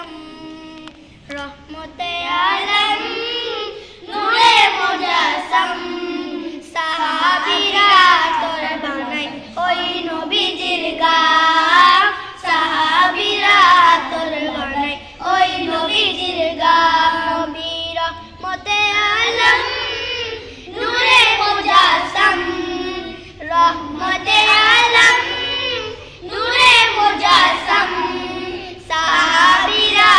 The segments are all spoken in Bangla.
আলম রহমতে আলম নূরে মুজাসসাম সাহাবীরা তোর বানাই ওই নবীজির গাম সাহাবীরা তোর বানাই ওই নবীজির গাম নবী রহমতে আলম নূরে মুজাসসাম রহমতে আলম নূরে মুজাসসাম সাহাবীরা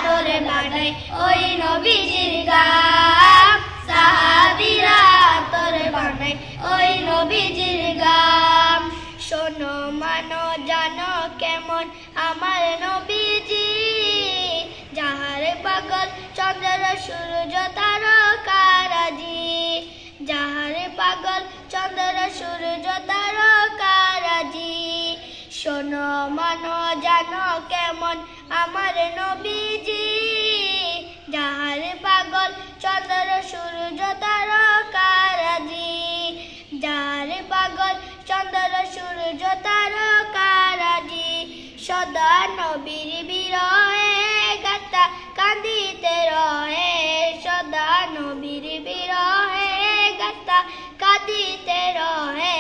তোর বানাই ওই নবীজির গাম সাহাবীরা তোর বানাই ওই নবীজির গাম শোনো মানো জানো কেমন আমার নবীজি যাহার পাগল চন্দ্র সূর্য তারকারাজি যাহার পাগল চন্দ্র সূর্য তারকারাজি শোনো মানো জানো কেমন আমার নবীজি যাহার পাগল চন্দ্র সূর্য তারকারাজি যাহার পাগল চন্দ্র সূর্য তারকারাজি সদা নবীর বিরহে গাতা কাঁদিতে রহে সদা নবীর বিরহে গাতা কাঁদিতে রহে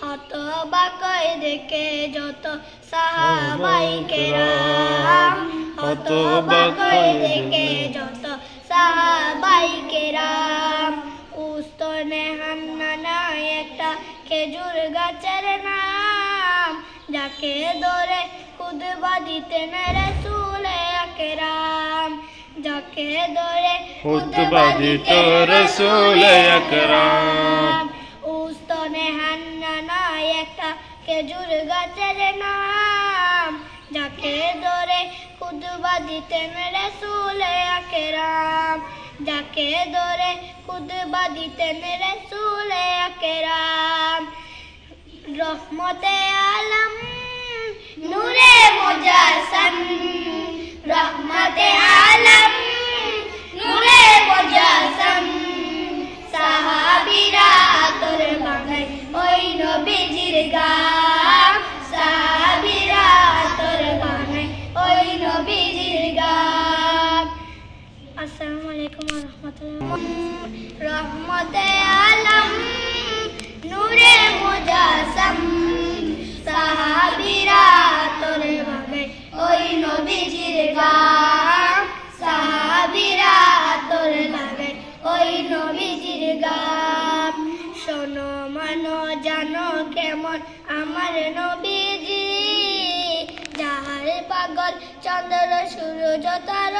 হতবাক দেখে যত সাহাবাই কেরাম হতবাক দেখে যত সাহাবাই কেরাম উস্তনে হান্নানা একটা খেজুর গাছের নাম যাকে ধরে খুতবা দিতেন রাসূল আকরাম যাকে ধরে খুতবা দিত রাসূল আকরাম উস্তনে হান্নানা একটা খেজুর গাছের নাম যাকে ধরে খুতবা দিতেন রাসূল আকরাম যাকে ধরে খুতবা দিতেন রাসূল আকরাম রহমতে আলম নূরে মুজাসসাম রহমতে আলম নূরে মুজাসসাম সাহাবীরা তোর বানাই ওই নবীজির গাম সাহাবীরা তোর বানাই ওই নবীজির গাম আসসালামু আলাইকুম ওয়া রাহমাতুল্লাহ রহমতে আলম নূরে মুজাসসাম সাহাবীরা তোর বানাই ওই নবীজির গাম সাহাবীরা তোর বানাই ওই নবীজির গাম শোনো মানো জানো কেমন আমার নবীজি যাহার পাগল চন্দ্র সূর্য তার